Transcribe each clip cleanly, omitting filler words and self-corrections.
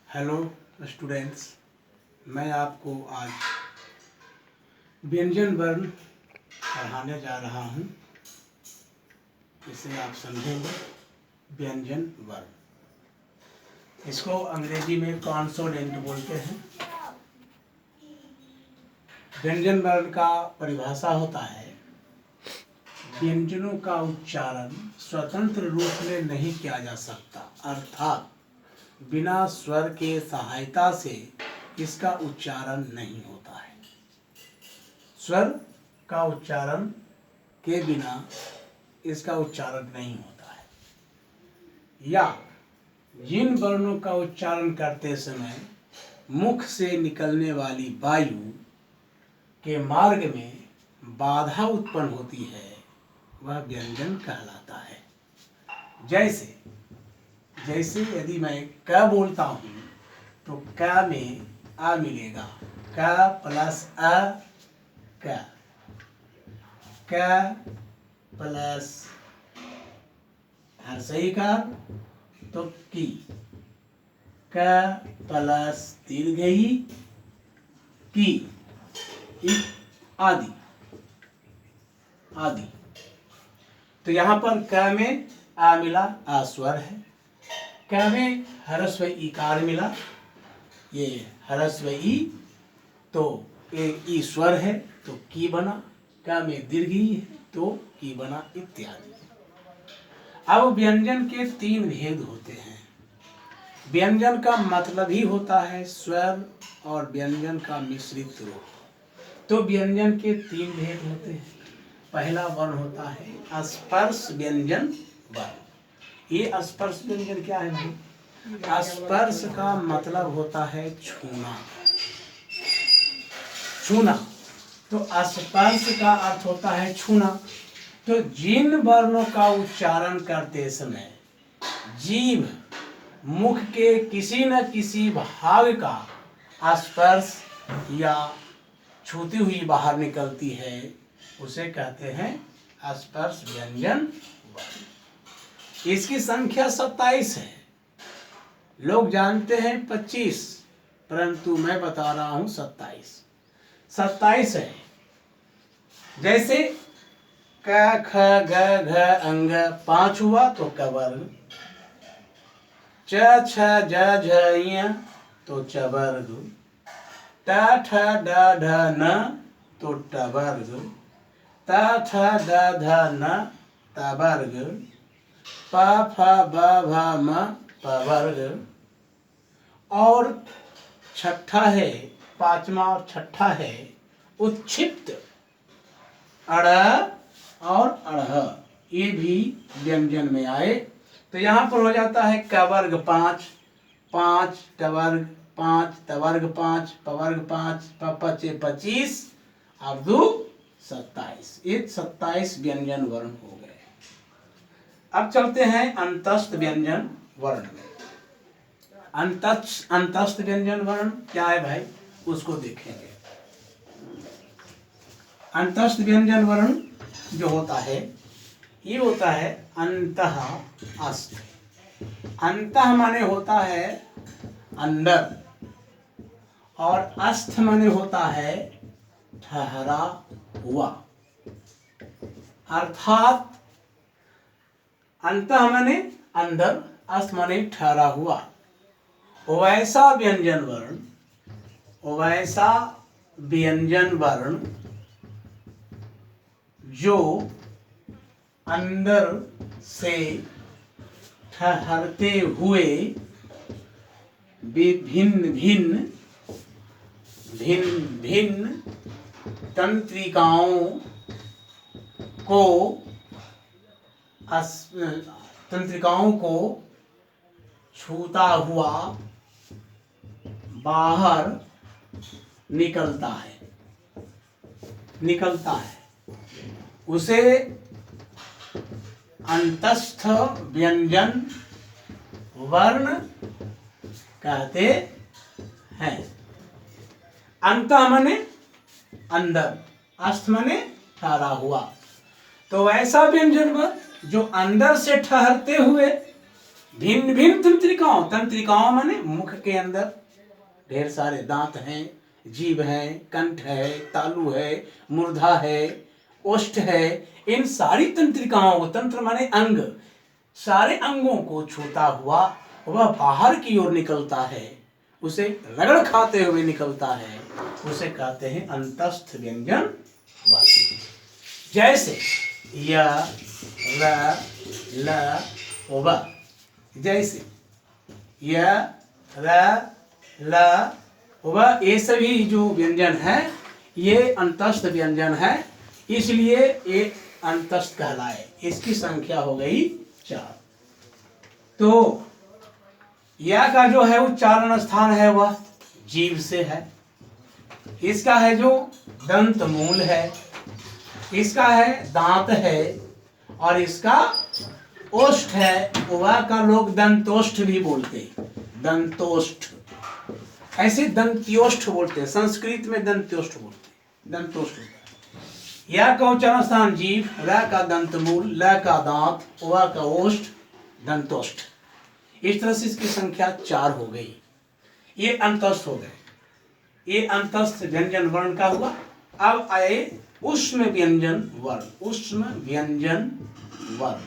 Hello students, मैं आपको आज व्यंजन वर्ण पढ़ाने जा रहा हूँ। इसे आप समझेंगे व्यंजन वर्ण। इसको अंग्रेजी में कॉन्सोनेंट बोलते हैं। व्यंजन वर्ण का परिभाषा होता है व्यंजनों का उच्चारण स्वतंत्र रूप में नहीं किया जा सकता, अर्थात बिना स्वर के सहायता से इसका उच्चारण नहीं होता है। स्वर का उच्चारण के बिना इसका उच्चारण नहीं होता है। या जिन वर्णों का उच्चारण करते समय मुख से निकलने वाली वायु के मार्ग में बाधा उत्पन्न होती है, वह व्यंजन कहलाता है। जैसे यदि मैं क बोलता हूँ तो क में आ मिलेगा, क प्लस अ क, क प्लस हर्षई का तो की, क प्लस दीर्घई की, आदि आदि। तो यहाँ पर क में आ मिला, आ स्वर है। क में ह्रस्व ईकार मिला, ये ह्रस्व ई, तो एक ई स्वर है तो की बना। क में दीर्घ ई है तो की बना, इत्यादि। अब व्यंजन के तीन भेद होते हैं। व्यंजन का मतलब ही होता है स्वर और व्यंजन का मिश्रित रूप। तो व्यंजन के तीन भेद होते हैं। पहला वर्ण होता है स्पर्श व्यंजन वर्ण। ये स्पर्श व्यंजन क्या है भाई? स्पर्श का मतलब होता है छूना। छूना, तो स्पर्श का अर्थ होता है छूना। तो जिन वर्णों का उच्चारण करते समय जीभ मुख के किसी न किसी भाग का स्पर्श या छूती हुई बाहर निकलती है, उसे कहते हैं स्पर्श व्यंजन वर्ण। इसकी संख्या 27 है। लोग जानते हैं 25, परंतु मैं बता रहा हूं 27 है। जैसे क ख ग घ अंग 5 हुआ तो क वर्ग, च छ ज झ ञ तो च वर्ग, ट ठ ड ढ न तो ट वर्ग, त थ द ध न त वर्ग, प फ ब भ म प वर्ग। और छठा है, पांचवा और छठा है उत्क्षिप्त अड़ और अड़ह, ये भी व्यंजन में आए। तो यहाँ पर हो जाता है क वर्ग 5, 5 ट वर्ग 5, त वर्ग 5, प वर्ग 5, प पचे 25 और 2 27। ये 27 व्यंजन वर्ण हो गए। अब चलते हैं अंतस्थ व्यंजन वर्ण में। अंतस्थ व्यंजन वर्ण क्या है भाई, उसको देखेंगे। अंतस्थ व्यंजन वर्ण जो होता है, ये होता है अंतः अस्थ। अंतः माने होता है अंदर, और अस्थ माने होता है ठहरा हुआ। अर्थात अंतः माने अंदर, अस्थ माने ठहरा हुआ। वैसा व्यंजन वर्ण जो अंदर से ठहरते हुए भिन्न भिन्न तंत्रिकाओं को छूता हुआ बाहर निकलता है, उसे अंतस्थ व्यंजन वर्ण कहते हैं। अंतः माने अंदर, अस्थ माने ठहरा हुआ। तो ऐसा व्यंजन वर्ण जो अंदर से ठहरते हुए भिन्न भिन्न तंत्रिकाओं, तंत्रिकाओं माने मुख के अंदर ढेर सारे दांत हैं, जीभ है, कंठ है, तालु है, मूर्धा है, ओष्ठ है। इन सारी तंत्रिकाओं को, तंत्र माने अंग, सारे अंगों को छूता हुआ वह बाहर की ओर निकलता है, उसे रगड़ खाते हुए निकलता है, उसे कहते हैं अंतस्थ व्यंजन वाक्य। जैसे य, र, ल, व। जैसे य, र, ल, व, ये सभी जो व्यंजन है ये अंतस्थ व्यंजन है, इसलिए ये अंतस्थ कहलाए। इसकी संख्या हो गई 4। तो या का जो है उच्चारण स्थान है वह जीभ से है, इसका है जो दंत मूल है, इसका है दांत है, और इसका ओष्ठ है। वह का लोग दंतोष्ठ भी बोलते, दंतोष्ठ, ऐसे दंत्योष्ठ बोलते हैं, संस्कृत में दंत्योष्ठ बोलते, दंतोष्ठ होता है। या का उच्चारण स्थान जीभ, र का दंत मूल, ल का दांत, व का ओष्ठ, दंतोष्ठ। इस तरह से इसकी संख्या 4 हो गई। ये अंतस्थ हो गए, ये अंतस्थ व्यंजन वर्ण का हुआ। अब आए ऊष्म व्यंजन वर्ण। ऊष्म व्यंजन वर्ण,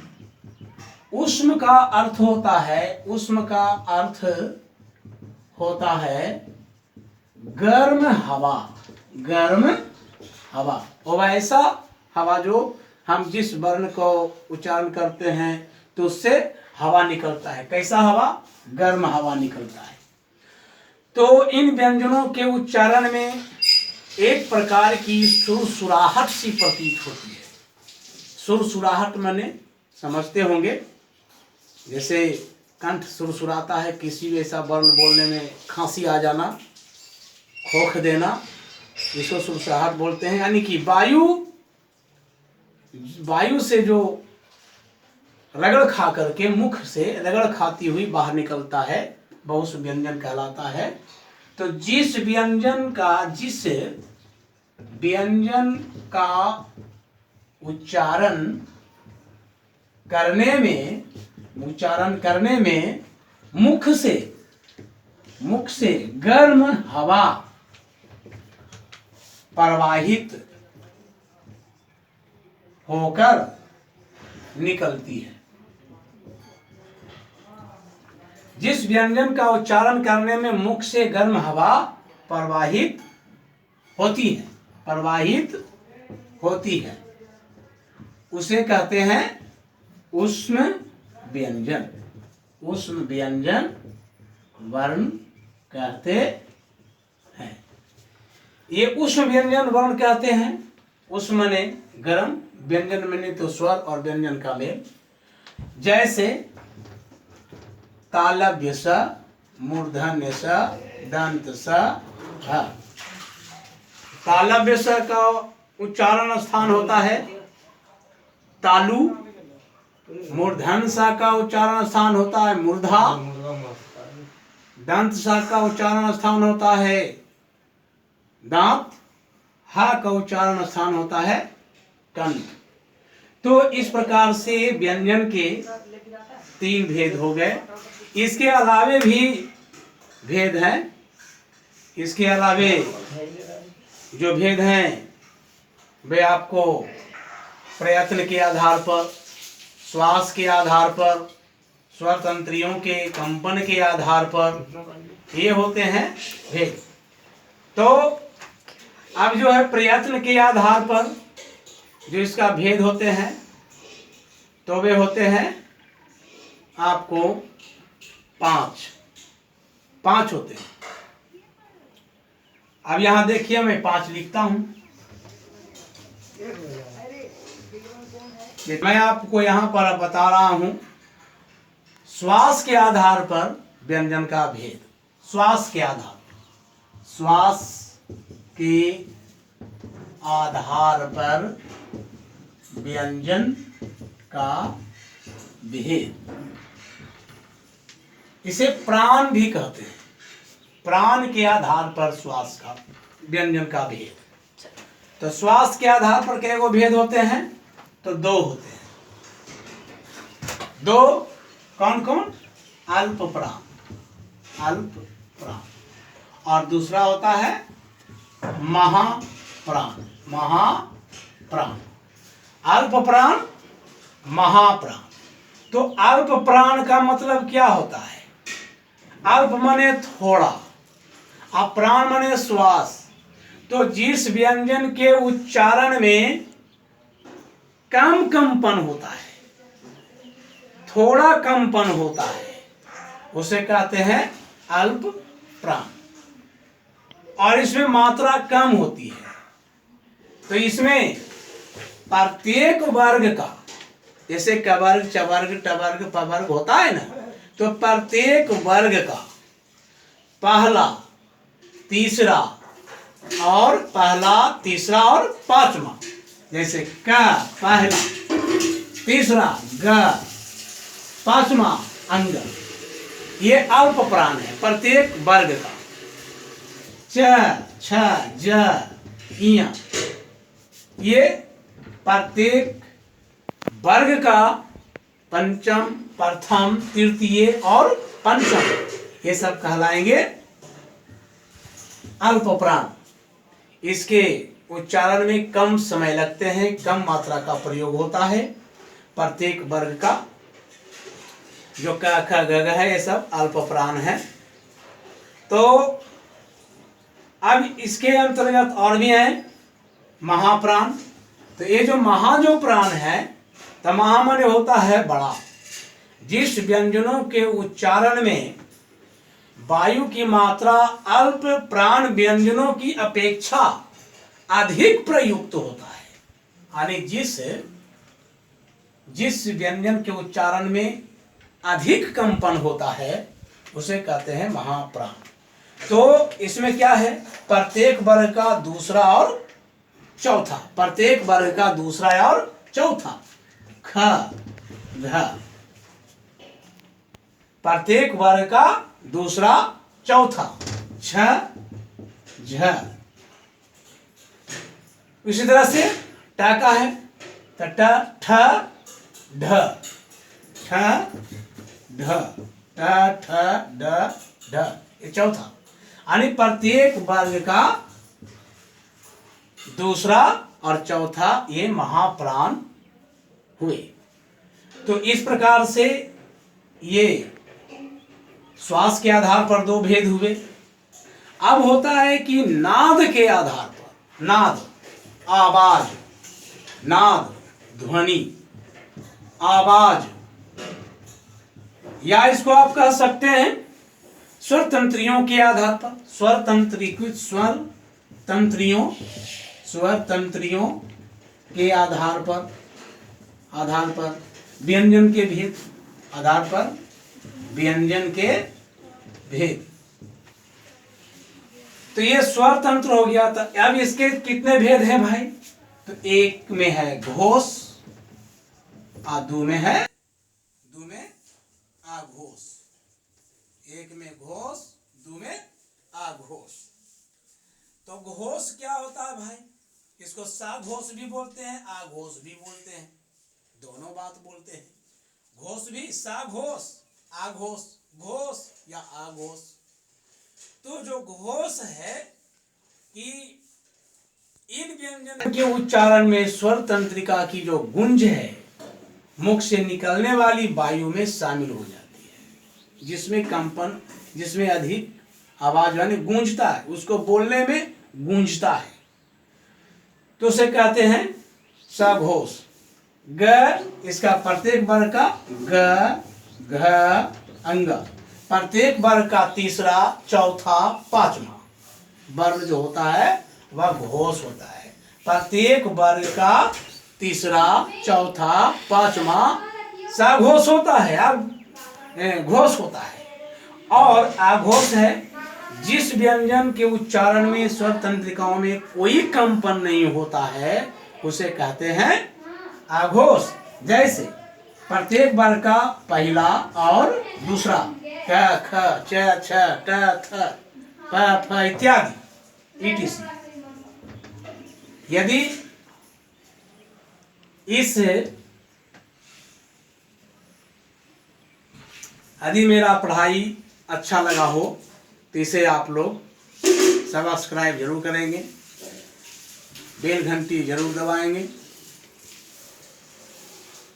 ऊष्म का अर्थ होता है, ऊष्म का अर्थ होता है गर्म हवा, गर्म हवा। और ऐसा हवा जो हम जिस वर्ण को उच्चारण करते हैं तो उससे हवा निकलता है। कैसा हवा? गर्म हवा निकलता है। तो इन व्यंजनों के उच्चारण में एक प्रकार की सुरसुराहट सी प्रतीत होती है। सुरसुराहट माने समझते होंगे, जैसे कंठ सुरसुराता है, किसी भी ऐसा वर्ण बोलने में खांसी आ जाना, खोख देना, इसको सुरसुराहट बोलते हैं। यानी कि वायु से जो रगड़ खा करके, मुख से रगड़ खाती हुई बाहर निकलता है, बहुत व्यंजन कहलाता है। तो जिस व्यंजन का उच्चारण करने में मुख से गर्म हवा प्रवाहित होकर निकलती है, जिस व्यंजन का उच्चारण करने में मुख से गर्म हवा प्रवाहित होती है, उसे कहते हैं ऊष्म व्यंजन। ऊष्म व्यंजन वर्ण कहते हैं। ये ऊष्म व्यंजन वर्ण कहते हैं। ऊष्म माने गर्म, व्यंजन माने तो स्वर और व्यंजन का मेल। जैसे तालव्य स, मूर्धन्य स, दंत स, ह। तालव्य स का उच्चारण स्थान होता है तालु, मूर्धन सा का उच्चारण स्थान होता है मूर्धा, दंत सा का उच्चारण स्थान होता है दांत, हा का उच्चारण स्थान होता है कंठ। तो इस प्रकार से व्यंजन के 3 भेद हो गए। इसके अलावे भी भेद हैं। इसके अलावे जो भेद हैं वे आपको प्रयत्न के आधार पर, श्वास के आधार पर, स्वर तंत्रियों के कंपन के आधार पर ये होते हैं भेद। तो अब जो है प्रयत्न के आधार पर जो इसका भेद होते हैं, तो वे होते हैं आपको 5 होते हैं। अब यहां देखिए, मैं 5 लिखता हूं। मैं आपको यहां पर बता रहा हूं श्वास के आधार पर व्यंजन का भेद। श्वास के आधार पर व्यंजन का भेद, इसे प्राण भी कहते हैं। प्राण के आधार पर श्वास का व्यंजन का भेद। तो श्वास के आधार पर कितने भेद होते हैं? तो 2 होते हैं। 2 कौन कौन? अल्प प्राण, अल्प प्राण। और दूसरा होता है महाप्राण, महाप्राण। अल्प प्राण, महाप्राण। तो अल्प प्राण का मतलब क्या होता है? अल्प माने थोड़ा, और प्राण माने श्वास। तो जिस व्यंजन के उच्चारण में कम कंपन होता है, थोड़ा कंपन होता है, उसे कहते हैं अल्प प्राण। और इसमें मात्रा कम होती है। तो इसमें प्रत्येक वर्ग का, जैसे कवर्ग, चवर्ग, टवर्ग, पवर्ग होता है ना, तो प्रत्येक वर्ग का पहला, तीसरा और पहला, तीसरा और पांचवा, जैसे क पहला, तीसरा ग, पांचवा अंग, ये अल्प प्राण है प्रत्येक वर्ग का। च, छ, ज, इया, ये प्रत्येक वर्ग का पंचम, प्रथम, तृतीय और पंचम, ये सब कहलाएंगे अल्प प्राण। इसके उच्चारण में कम समय लगते हैं, कम मात्रा का प्रयोग होता है। प्रत्येक वर्ग का जो क ख ग घ है, ये सब अल्प प्राण है। तो अब इसके अंतर्गत और भी है महाप्राण। तो ये जो प्राण है, तो महा माने होता है बड़ा। जिस व्यंजनों के उच्चारण में वायु की मात्रा अल्प प्राण व्यंजनों की अपेक्षा अधिक प्रयुक्त होता है, यानी जिस व्यंजन के उच्चारण में अधिक कंपन होता है, उसे कहते हैं महाप्राण। तो इसमें क्या है? प्रत्येक वर्ग का दूसरा और चौथा, प्रत्येक वर्ग का दूसरा और चौथा, ख घ, प्रत्येक वर्ग का दूसरा चौथा, छ झ। इसी तरह से ट का है, तो ट, ठ, ढ, ठ, ढ, ट, ठ, ड, ढ, ये चौथा। यानी प्रत्येक वर्ग का दूसरा और चौथा, ये महाप्राण हुए। तो इस प्रकार से ये श्वास के आधार पर दो भेद हुए। अब होता है कि नाद के आधार पर, नाद आवाज, नाद ध्वनि, आवाज, या इसको आप कह सकते हैं स्वर तंत्रियों के आधार पर, स्वर तंत्रीकृत, स्वर तंत्रियों के आधार पर व्यंजन के भेद, आधार पर व्यंजन के भेद। तो ये स्वर तंत्र हो गया था। अब इसके कितने भेद हैं भाई? तो एक में है घोष, और दो में है आघोष। एक में घोष, दो में आघोष। तो घोष क्या होता है भाई? इसको साघोष भी बोलते हैं, आघोष भी बोलते हैं, दोनों बात बोलते हैं। घोष भी साघोष, आघोष, घोष या आघोष। तो जो घोष है कि इन व्यंजन के उच्चारण में स्वर तंत्रिका की जो गुंज है, मुख से निकलने वाली वायु में शामिल हो जाती है, जिसमें कंपन, जिसमें अधिक आवाज यानी गूंजता है, उसको बोलने में गूंजता है, तो उसे कहते हैं सघोष। ग, इसका प्रत्येक वर्ग का ग, घ, अंग, प्रत्येक वर्ग का तीसरा, चौथा, पांचवा वर्ग जो होता है वह घोष होता है। प्रत्येक वर्ग का तीसरा, चौथा, पांचवा सघोष होता है, अब घोष होता है। और आघोष है जिस व्यंजन के उच्चारण में स्वर तंत्रिकाओं में कोई कंपन नहीं होता है, उसे कहते हैं आघोष। जैसे प्रत्येक वर्ग का पहला और दूसरा, क, ख, च, छ, ट, थ, प, फ इत्यादि etc। यदि इस यदि मेरा पढ़ाई अच्छा लगा हो तो इसे आप लोग सब्सक्राइब जरूर करेंगे, बेल घंटी जरूर दबाएंगे,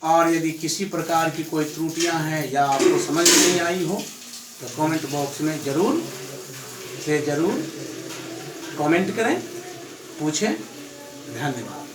और यदि किसी प्रकार की कोई त्रुटियां हैं या आपको समझ नहीं आई हो तो कमेंट बॉक्स में जरूर कमेंट करें, पूछें। धन्यवाद।